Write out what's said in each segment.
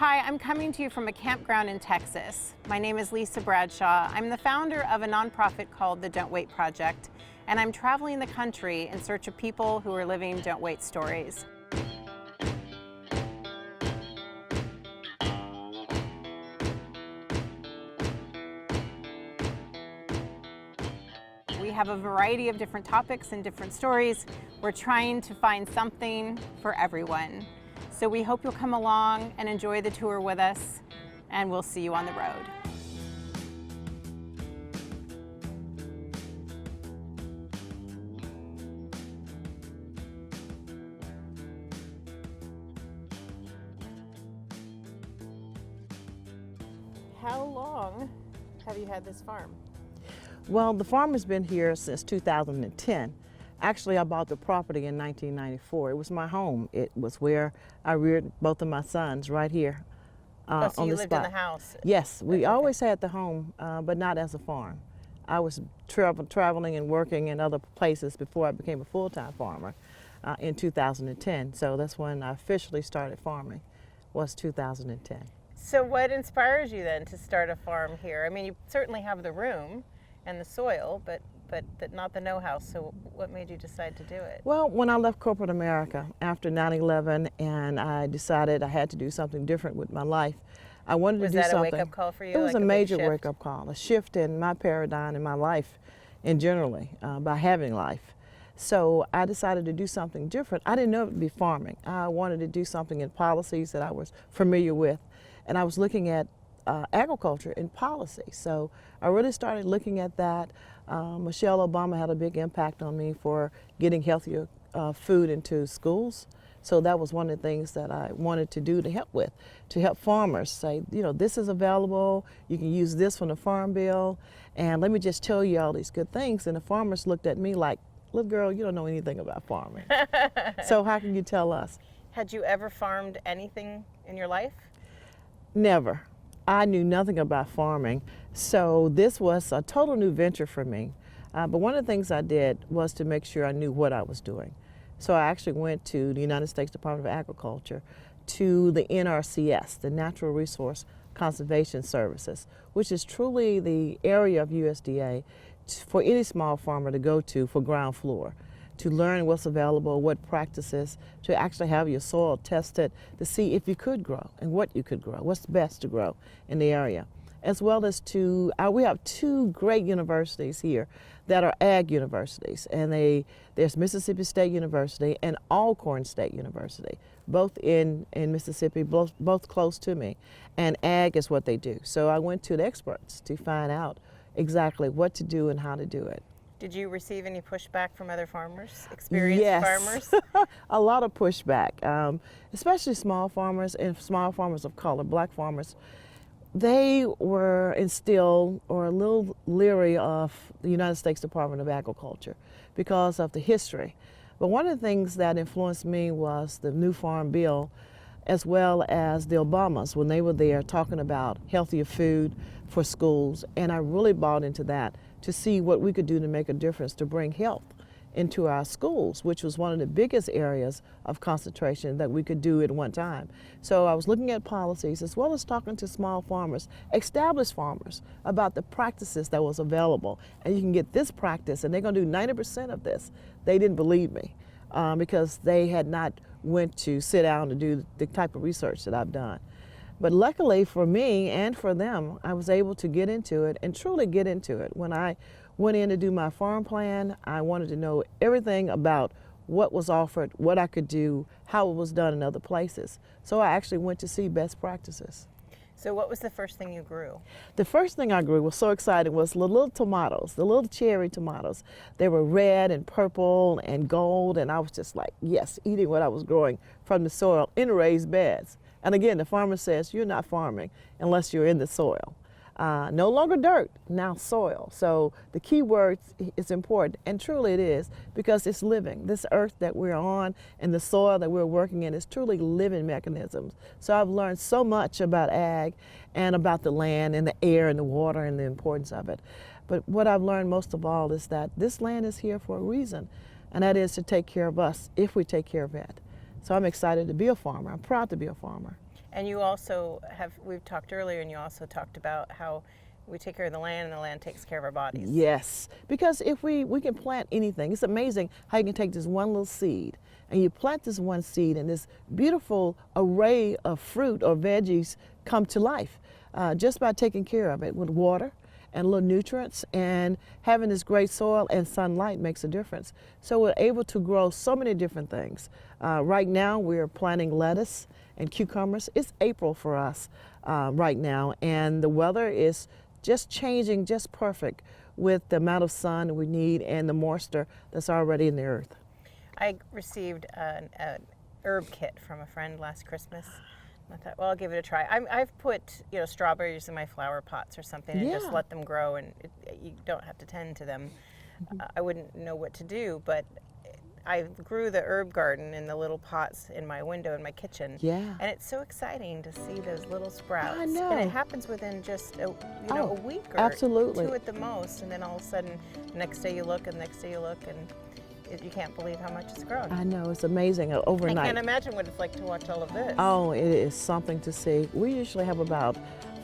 Hi, I'm coming to you from a campground in Texas. My name is Lisa Bradshaw. I'm the founder of a nonprofit called the Don't Wait Project, and I'm traveling the country in search of people who are living Don't Wait stories. We have a variety of different topics and different stories. We're trying to find something for everyone. So we hope you'll come along and enjoy the tour with us, and we'll see you on the road. How long have you had this farm? Well, the farm has been here since 2010. Actually, I bought the property in 1994. It was my home. It was where I reared both of my sons right here Oh, so on you the lived spot. in the house? Yes, we Okay. always had the home, but not as a farm. I was traveling and working in other places before I became a full-time farmer in 2010. So that's when I officially started farming, was 2010. So what inspires you then to start a farm here? I mean, you certainly have the room and the soil, but not the know-how. So what made you decide to do it? Well, when I left corporate America after 9/11 and I decided I had to do something different with my life, I wanted to do something. Was that a wake-up call for you? It was like a big major shift? wake-up call, a shift in my paradigm in my life and generally by having life. So I decided to do something different. I didn't know it would be farming. I wanted to do something in policies that I was familiar with. And I was looking at agriculture in policy. So I really started looking at that. Michelle Obama had a big impact on me for getting healthier food into schools. So that was one of the things that I wanted to do to help farmers say, you know, this is available, you can use this from the Farm Bill, and let me just tell you all these good things. And the farmers looked at me like, little girl, you don't know anything about farming. So how can you tell us? Had you ever farmed anything in your life? Never. I knew nothing about farming, so this was a total new venture for me. But one of the things I did was to make sure I knew what I was doing. So I actually went to the United States Department of Agriculture, to the NRCS, the Natural Resource Conservation Services, which is truly the area of USDA for any small farmer to go to for ground floor, to learn what's available, what practices, to actually have your soil tested to see if you could grow and what you could grow, what's best to grow in the area. As well as we have two great universities here that are ag universities, and there's Mississippi State University and Alcorn State University, both in Mississippi, both close to me, and ag is what they do. So I went to the experts to find out exactly what to do and how to do it. Did you receive any pushback from other farmers, experienced farmers? A lot of pushback, especially small farmers and small farmers of color, black farmers. They were instilled or a little leery of the United States Department of Agriculture because of the history. But one of the things that influenced me was the new Farm Bill, as well as the Obamas when they were there talking about healthier food for schools. And I really bought into that to see what we could do to make a difference to bring health into our schools, which was one of the biggest areas of concentration that we could do at one time. So I was looking at policies as well as talking to small farmers, established farmers, about the practices that was available. And you can get this practice and they're gonna do 90% of this. They didn't believe me because they had not went to sit down to do the type of research that I've done. But luckily for me and for them, I was able to get into it and truly get into it. When I went in to do my farm plan, I wanted to know everything about what was offered, what I could do, how it was done in other places. So I actually went to see best practices. So what was the first thing you grew? The first thing I grew was so exciting was the little tomatoes, the little cherry tomatoes. They were red and purple and gold, and I was just like, yes, eating what I was growing from the soil in raised beds. And again, the farmer says, you're not farming unless you're in the soil. No longer dirt, now soil. So the key word is important, and truly it is, because it's living. This earth that we're on and the soil that we're working in is truly living mechanisms. So I've learned so much about ag and about the land and the air and the water and the importance of it. But what I've learned most of all is that this land is here for a reason, and that is to take care of us if we take care of it. So I'm excited to be a farmer. I'm proud to be a farmer. And you also have, we've talked earlier, and you also talked about how we take care of the land and the land takes care of our bodies. Yes, because if we can plant anything, it's amazing how you can take this one little seed and you plant this one seed and this beautiful array of fruit or veggies come to life just by taking care of it with water and little nutrients, and having this great soil and sunlight makes a difference. So we're able to grow so many different things. Right now we're planting lettuce and cucumbers. It's April for us right now, and the weather is just changing just perfect with the amount of sun we need and the moisture that's already in the earth. I received an herb kit from a friend last Christmas. I thought, well, I'll give it a try. I've put, you know, strawberries in my flower pots or something and just let them grow, and you don't have to tend to them. I wouldn't know what to do, but I grew the herb garden in the little pots in my window in my kitchen. Yeah. And it's so exciting to see those little sprouts. I know. And it happens within just a week or absolutely. 2 at the most, and then all of a sudden, the next day you look, and the next day you look, and you can't believe how much it's grown. I know, it's amazing overnight. I can't imagine what it's like to watch all of this. Oh, it is something to see. We usually have about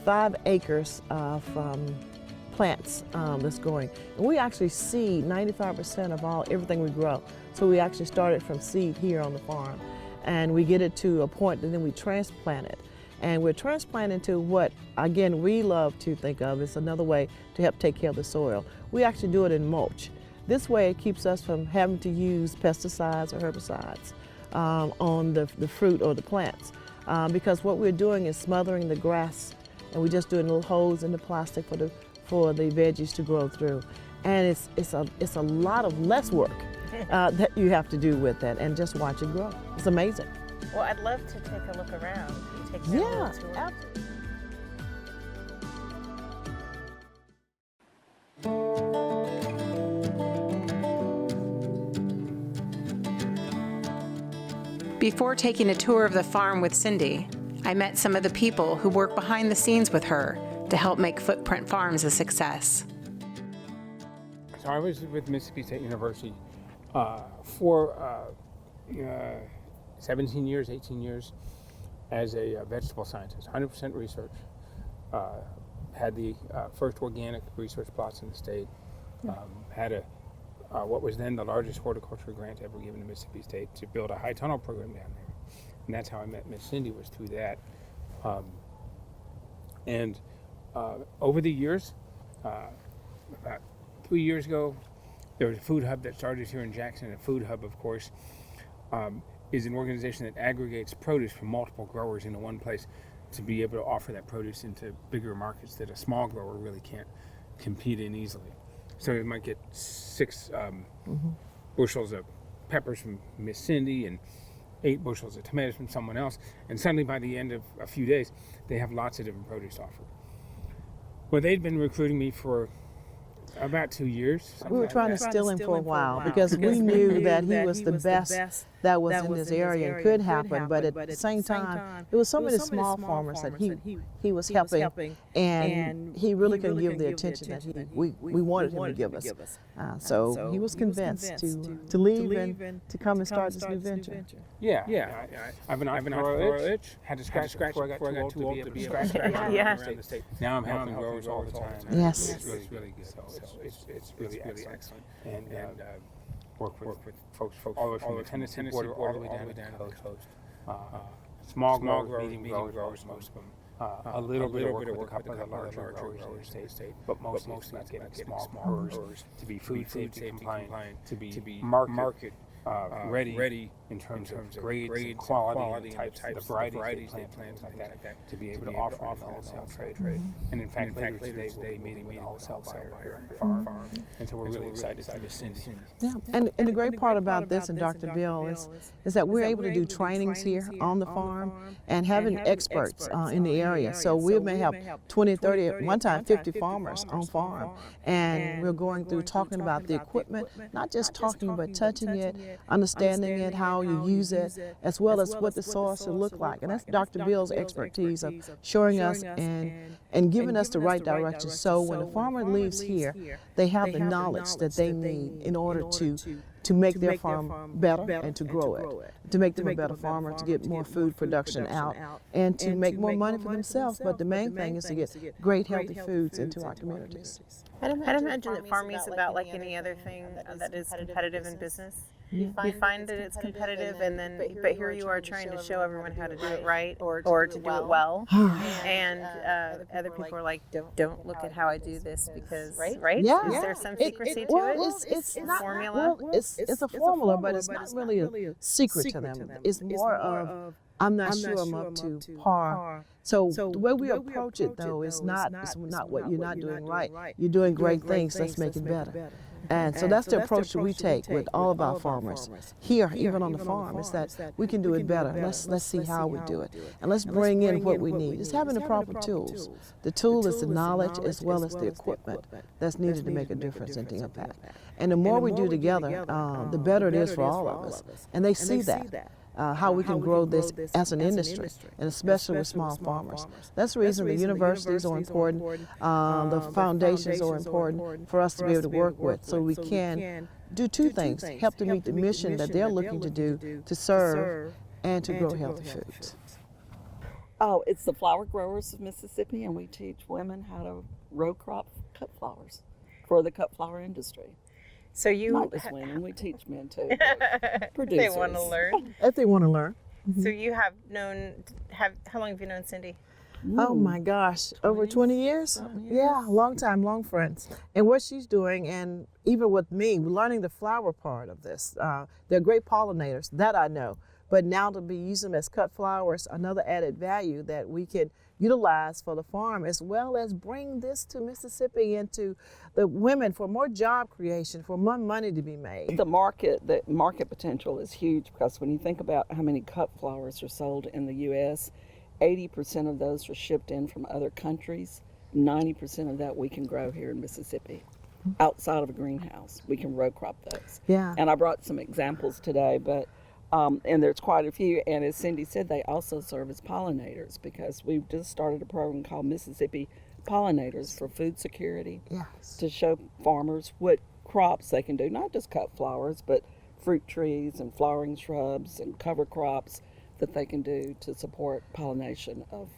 5 acres of plants that's going. And we actually seed 95% of everything we grow. So we actually started from seed here on the farm. And we get it to a point and then we transplant it. And we're transplanting to what, again, we love to think of as another way to help take care of the soil. We actually do it in mulch. This way it keeps us from having to use pesticides or herbicides on the fruit or the plants. Because what we're doing is smothering the grass, and we're just doing little holes in the plastic for the veggies to grow through. And it's a lot of less work that you have to do with that, and just watch it grow. It's amazing. Well, I'd love to take a look around. Take a yeah, tour. absolutely. Before taking a tour of the farm with Cindy, I met some of the people who work behind the scenes with her to help make Footprint Farms a success. So I was with Mississippi State University for 17 years, 18 years as a vegetable scientist, 100% research. Had the first organic research plots in the state. Had what was then the largest horticulture grant ever given to Mississippi State to build a high tunnel program down there. And that's how I met Miss Cindy, was through that. Over the years, about 3 years ago, there was a food hub that started here in Jackson. A food hub, of course, is an organization that aggregates produce from multiple growers into one place to be able to offer that produce into bigger markets that a small grower really can't compete in easily. So you might get 6 bushels of peppers from Miss Cindy and 8 bushels of tomatoes from someone else, and suddenly by the end of a few days, they have lots of different produce to offer. Well, they'd been recruiting me for about 2 years. We were trying to steal him for a while because we knew that he was the best that was in this area and could happen, but at the same time, it was so many small farmers that he was helping, and he really couldn't give the attention that we wanted him to give us. So he was convinced to leave and to come and start this new venture. Yeah. I've been off itch. Had to scratch before I got too old to be able to scratch around the state. Now I'm helping growers all the time. Yes. It's really good. It's really excellent. And work with folks all the way from the Tennessee border all the way down to the coast. Small growers, medium growers, most of them. A little bit of work with a couple of the larger growers in the state, but mostly it's getting small growers to be food safety compliant, to be market ready in terms of grades and quality and types, the variety of plants like that, to be able to offer in the wholesale trade. And in fact, later today we'll be meeting with a wholesale buyer here at the farm. And so we're really excited to have Cindy. Yeah, and the great part about this, and Dr. Bill, is that we're able to do trainings here on the farm and having experts in the area. So we may have 20, 30, at one time 50 farmers on farm, and we're going through talking about the equipment, not just talking but touching it, understanding it, how you use it, as well as what the soil should look like. And that's Dr. Bill's expertise of showing us and giving us the right direction. So when the farmer leaves here, they have the knowledge that they need in order to to make their farm better and to grow it, to make them a better farmer, to get more food production out, and to make more money for themselves. But the main thing is to get great healthy foods into our communities. I'd imagine that farming is about like any other thing that is competitive in business. You find that it's competitive, and then but here you are trying to show everyone how to do it right or to do it well, and other people are like, don't look at how I do this because right? Yeah. Is there some secrecy to it? It's not formula. Well, it's a formula, but it's not really a secret to them. It's more of I'm not sure I'm up to par. So the way we approach it, though, is not what you're not doing right. You're doing great things. Let's make it better. And so that's the approach that we take with all of our farmers here, even on the farm, is that we can do it better. Let's see how we do it, and let's bring in what we need. It's having the proper tools. The tool is the knowledge as well as the equipment that's needed to make a difference and the impact. And the more we do together, the better it is for all of us. And they see that. How we can grow this as an industry, and especially with small farmers. That's the reason the universities are important, the foundations are important for us to be able to work with, so we can do two things: help to meet the mission that they're looking to do, to serve and to grow healthy foods. Oh, it's the Flower Growers of Mississippi, and we teach women how to row crop cut flowers for the cut flower industry. So you not just women, we teach men too. Producers. They want to learn. If they want to learn. So you have known. How long have you known Cindy? Oh my gosh, over 20 years? Yeah, long time, long friends. And what she's doing, and even with me, learning the flower part of this, they're great pollinators, that I know. But now to be using them as cut flowers, another added value that we can utilize for the farm, as well as bring this to Mississippi and to the women for more job creation, for more money to be made. The market potential is huge, because when you think about how many cut flowers are sold in the U.S., 80% of those are shipped in from other countries. 90% of that we can grow here in Mississippi. Outside of a greenhouse, we can row crop those. Yeah. And I brought some examples today, but and there's quite a few. And as Cindy said, they also serve as pollinators, because we've just started a program called Mississippi Pollinators for food security. Yes. To show farmers what crops they can do, not just cut flowers, but fruit trees and flowering shrubs and cover crops that they can do to support pollination of,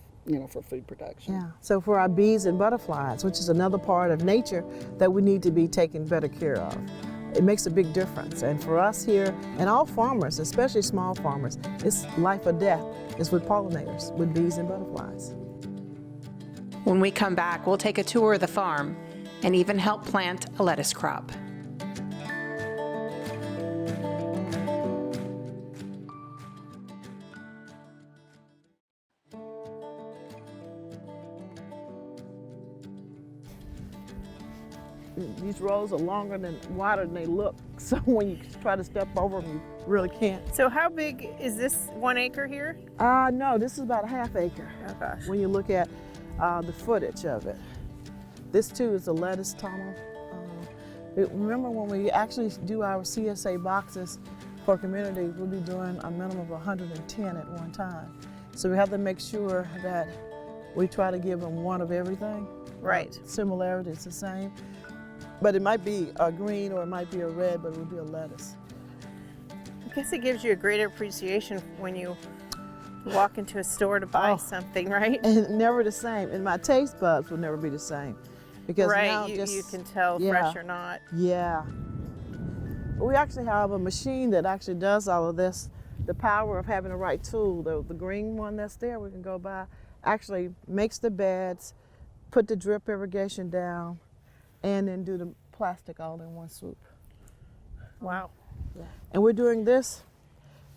for food production. Yeah. So for our bees and butterflies, which is another part of nature that we need to be taken better care of. It makes a big difference. And for us here, and all farmers, especially small farmers, it's life or death. It's with pollinators, with bees and butterflies. When we come back, we'll take a tour of the farm and even help plant a lettuce crop. These rows are longer than wider than they look. So when you try to step over them, you really can't. So how big is this 1 acre here? No, this is about a half acre. Oh gosh. When you look at the footage of it. This too is a lettuce tunnel. Remember when we actually do our CSA boxes for communities, we'll be doing a minimum of 110 at one time. So we have to make sure that we try to give them one of everything. Right. Similarity is the same. But it might be a green or it might be a red, but it would be a lettuce. I guess it gives you a greater appreciation when you walk into a store to buy something, right? And never the same. And my taste buds will never be the same. Because now you can tell fresh or not. Yeah. We actually have a machine that actually does all of this. The power of having the right tool, the green one that's there we can go by, actually makes the beds, put the drip irrigation down, and then do the plastic all in one swoop. Wow. Yeah. And we're doing this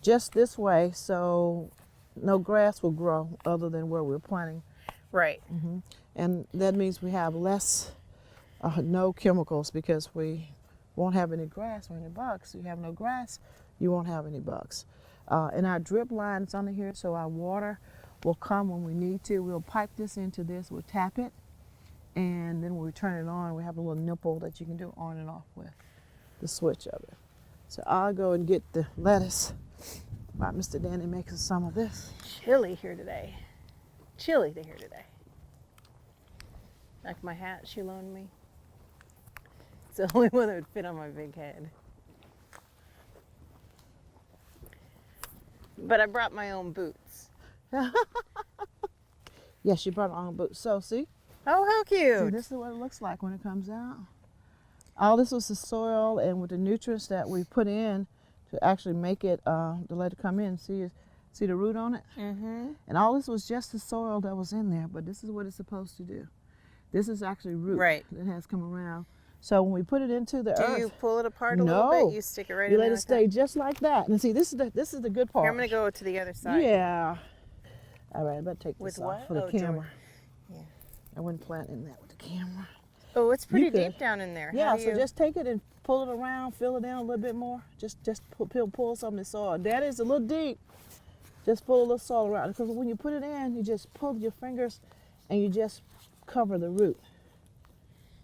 just this way, so no grass will grow other than where we're planting. Right. Mm-hmm. And that means we have less, no chemicals, because we won't have any grass or any bugs. You have no grass, you won't have any bugs. And our drip line is under here, so our water will come when we need to. We'll pipe this into this, we'll tap it, and then when we turn it on, we have a little nipple that you can do on and off with, the switch of it. So I'll go and get the lettuce while Mr. Danny makes us some of this. Chilly here today. Chilly to here today. Like my hat she loaned me. It's the only one that would fit on my big head. But I brought my own boots. Yes, you brought her own boots. So see, Oh, how see, cute. this is what it looks like when it comes out. All this was the soil and with the nutrients that we put in to actually make it, to let it come in. See the root on it? Mm-hmm. And all this was just the soil that was in there, but this is what it's supposed to do. This is actually root Right. that has come around. So when we put it into the earth, Do you pull it apart a little No. bit? You stick it right you in let there it like stay that? just like that. And see, this is the good part. Here, I'm going to go to the other side. Yeah. All right, I better take With this what? off for the Oh, Joey. camera. Yeah. I wouldn't plant in that with the camera. Oh, it's pretty could. deep down in there. Yeah, How do so you... just take it and pull it around, fill it in a little bit more. Just pull some of the soil. That is a little deep. Just pull a little soil around. Because when you put it in, you just pull your fingers and you just cover the root.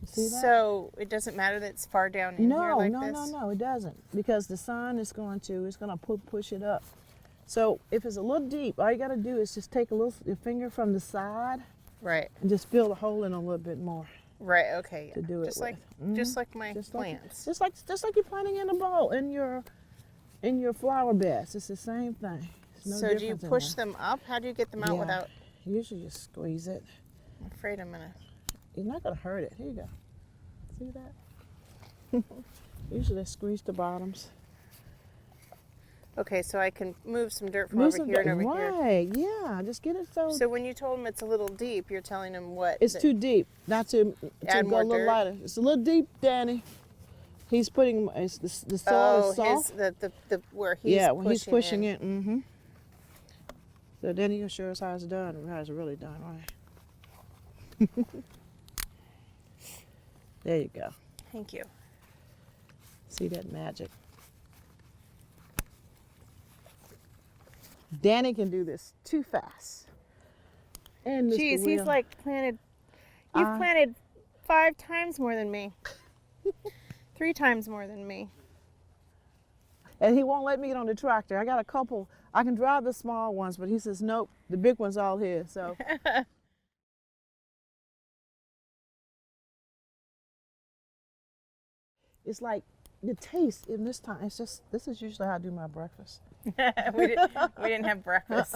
You see that? So it doesn't matter that it's far down in here like this? No, it doesn't. Because the sun is going to push it up. So if it's a little deep, all you got to do is just take your finger from the side Right. and just fill the hole in a little bit more. Right. Okay. Yeah. To do it just like with. just like my Just plants. just like you're planting in a bowl in your flower beds. It's the same thing. There's no So do you difference in push there. them up? How do you get them out Yeah. without? Usually you squeeze it. I'm afraid I'm gonna. You're not gonna hurt it. Here you go. See that? Usually they squeeze the bottoms. Okay, so I can move some dirt from Move over some here and dirt- over here. Right, yeah. Just get it So when you told him it's a little deep, you're telling him what? it's that- too deep. Not to Add go more a little dirt? lighter. It's a little deep, Danny. He's putting the soil Oh, is soft. the where he's Yeah, pushing when he's pushing in. it. Mm-hmm. So then he'll show us how it's done and how it's really done, right? There you go. Thank you. See that magic? Danny can do this too fast. And Mr. Jeez, he's Will. like planted. You've planted 5 times more than me. 3 times more than me. And he won't let me get on the tractor. I got a couple. I can drive the small ones, but he says, nope, the big one's all here. So. It's like the taste in this time. It's just, this is usually how I do my breakfast. we didn't have breakfast.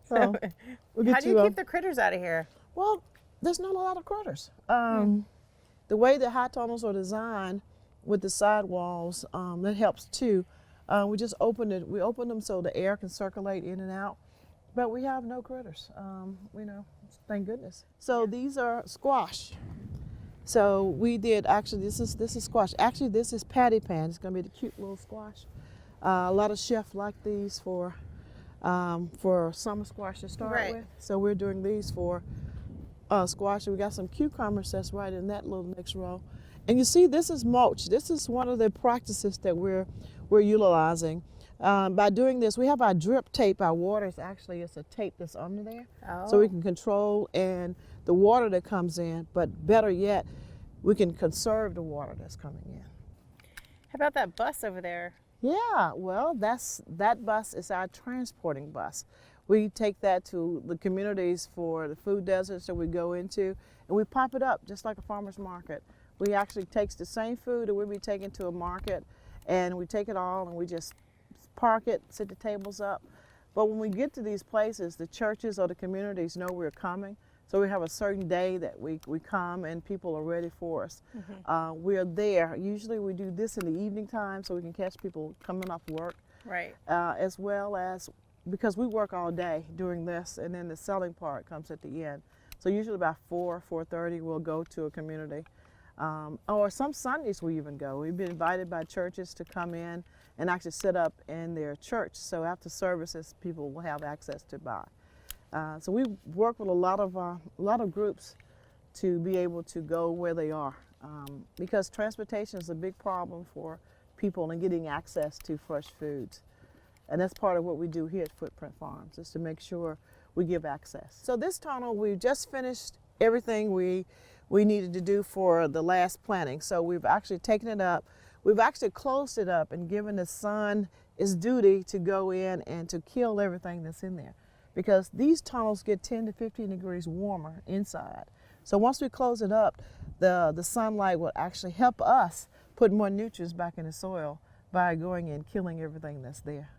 So we'll get How do you keep the critters out of here? Well, there's not a lot of critters. The way the high tunnels are designed with the sidewalls, that helps too. We just open them so the air can circulate in and out. But we have no critters, thank goodness. So these are squash. So we did, actually this is squash. Actually this is patty pan. It's gonna be the cute little squash. A lot of chefs like these for summer squash to start Right. with. So we're doing these for squash. We got some cucumbers that's right in that little next row. And you see, this is mulch. This is one of the practices that we're utilizing. By doing this, we have our drip tape. Our water is actually, it's a tape that's under there. So we can control and the water that comes in, but better yet, we can conserve the water that's coming in. How about that bus over there? Yeah, well, that bus is our transporting bus. We take that to the communities for the food deserts that we go into, and we pop it up just like a farmer's market. We actually takes the same food that we'll be taking to a market, and we take it all and we just park it, set the tables up. But when we get to these places, the churches or the communities know we're coming. So we have a certain day that we come and people are ready for us. We are there. Usually we do this in the evening time so we can catch people coming off work. Right. As well as, because we work all day doing this, and then the selling part comes at the end. So usually about 4:30 we'll go to a community. Or some Sundays we even go. We've been invited by churches to come in and actually sit up in their church. So after services, people will have access to buy. So we work with a lot of groups to be able to go where they are, because transportation is a big problem for people in getting access to fresh foods. And that's part of what we do here at Footprint Farms, is to make sure we give access. So this tunnel, we just finished everything we needed to do for the last planting. So we've actually taken it up. We've actually closed it up and given the sun its duty to go in and to kill everything that's in there. Because these tunnels get 10 to 15 degrees warmer inside. So once we close it up, the sunlight will actually help us put more nutrients back in the soil by going and killing everything that's there.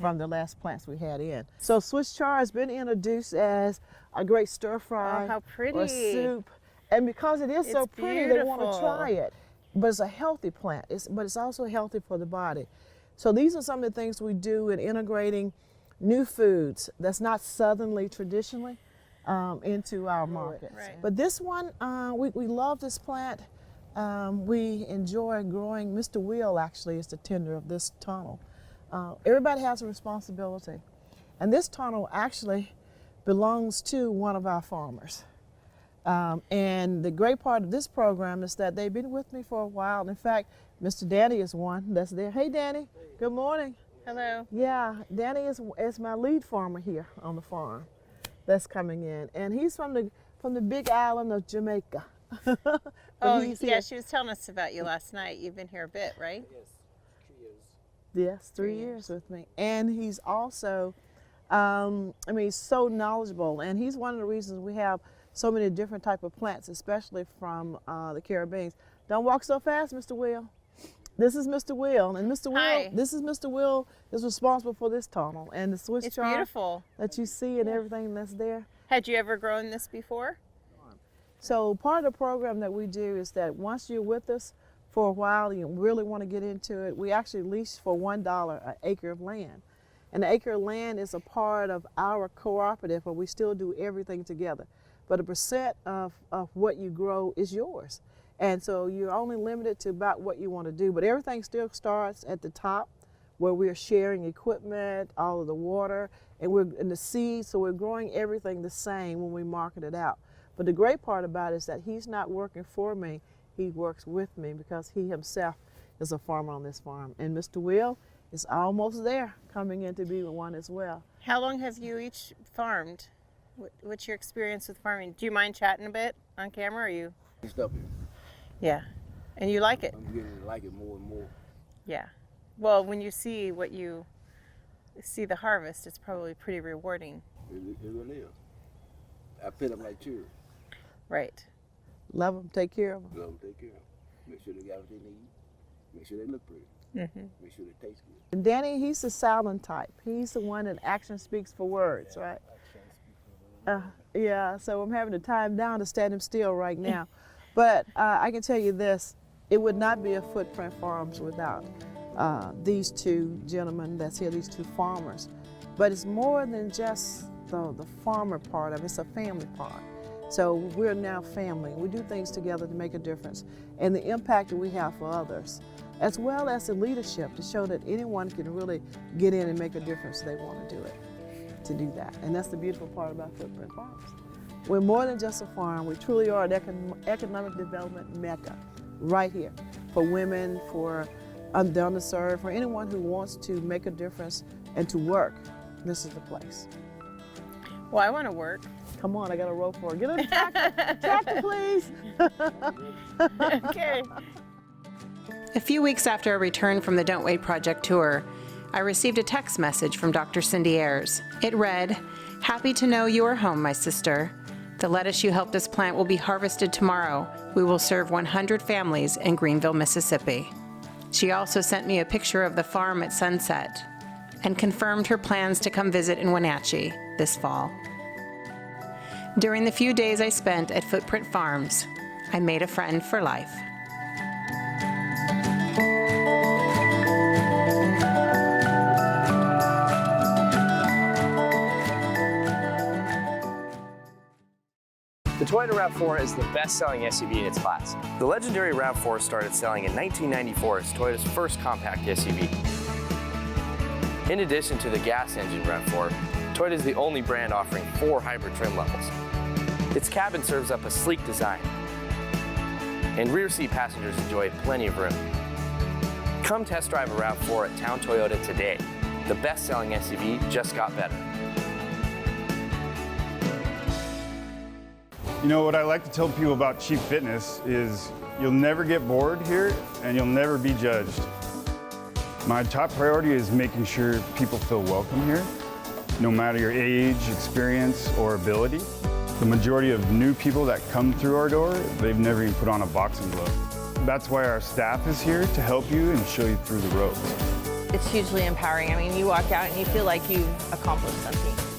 from the last plants we had in. So Swiss chard has been introduced as a great stir fry Oh, how pretty. or soup. And because it is so It's pretty, they want to beautiful. try it. But it's a healthy plant, but it's also healthy for the body. So these are some of the things we do in integrating new foods that's not southernly traditionally into our markets. Right. But this one, we love this plant. We enjoy growing. Mr. Will actually is the tender of this tunnel. Everybody has a responsibility. And this tunnel actually belongs to one of our farmers. And the great part of this program is that they've been with me for a while. In fact, Mr. Danny is one that's there. Hey, Danny. Good morning. Hello. Yeah, Danny is my lead farmer here on the farm that's coming in. And he's from the big island of Jamaica. Oh, he's yeah, here. she was telling us about you last night. You've been here a bit, right? Yes, 3 years with me. And he's also, he's so knowledgeable. And he's one of the reasons we have so many different type of plants, especially from the Caribbeans. Don't walk so fast, Mr. Will. This is Mr. Will, and Mr. Will. Hi. This is Mr. Will is responsible for this tunnel and the Swiss It's chard beautiful. that you see and everything that's there. Had you ever grown this before? So part of the program that we do is that once you're with us for a while and you really want to get into it, we actually lease for $1 an acre of land. And the acre of land is a part of our cooperative where we still do everything together. But a percent of what you grow is yours. And so you're only limited to about what you want to do. But everything still starts at the top where we're sharing equipment, all of the water, and we're in the seeds, so we're growing everything the same when we market it out. But the great part about it is that he's not working for me, he works with me because he himself is a farmer on this farm. And Mr. Will is almost there, coming in to be one as well. How long have you each farmed? What's your experience with farming? Do you mind chatting a bit on camera, or you? Stuff here. Yeah. And you like it? I'm beginning to like it more and more. Yeah. Well, when you see the harvest, it's probably pretty rewarding. It really is. I pit them like children. Right. Love them, take care of them. Love them, take care of them. Make sure they got what they need. Make sure they look pretty. Mm-hmm. Make sure they taste good. And Danny, he's the silent type. He's the one that action speaks for words, right? Yeah, so I'm having to tie him down to stand him still right now. But I can tell you this, it would not be a Footprint Farms without these two gentlemen that's here, these two farmers. But it's more than just the farmer part of it, it's a family part. So we're now family. We do things together to make a difference. And the impact that we have for others, as well as the leadership to show that anyone can really get in and make a difference if they want to do it, to do that. And that's the beautiful part about Footprint Farms. We're more than just a farm. We truly are an economic development mecca right here for women, for the underserved, for anyone who wants to make a difference and to work. This is the place. Well, I want to work. Come on, I got a rope for it. Get in the tractor, tractor, please. Okay. A few weeks after I returned from the Don't Wait Project tour, I received a text message from Dr. Cindy Ayers. It read, "Happy to know you are home, my sister. The lettuce you helped us plant will be harvested tomorrow. We will serve 100 families in Greenville, Mississippi." She also sent me a picture of the farm at sunset and confirmed her plans to come visit in Wenatchee this fall. During the few days I spent at Footprint Farms, I made a friend for life. The Toyota RAV4 is the best-selling SUV in its class. The legendary RAV4 started selling in 1994 as Toyota's first compact SUV. In addition to the gas engine RAV4, Toyota is the only brand offering 4 hybrid trim levels. Its cabin serves up a sleek design, and rear seat passengers enjoy plenty of room. Come test drive a RAV4 at Town Toyota today. The best-selling SUV just got better. You know, what I like to tell people about Cheap Fitness is you'll never get bored here and you'll never be judged. My top priority is making sure people feel welcome here, no matter your age, experience, or ability. The majority of new people that come through our door, they've never even put on a boxing glove. That's why our staff is here to help you and show you through the ropes. It's hugely empowering. I mean, you walk out and you feel like you've accomplished something.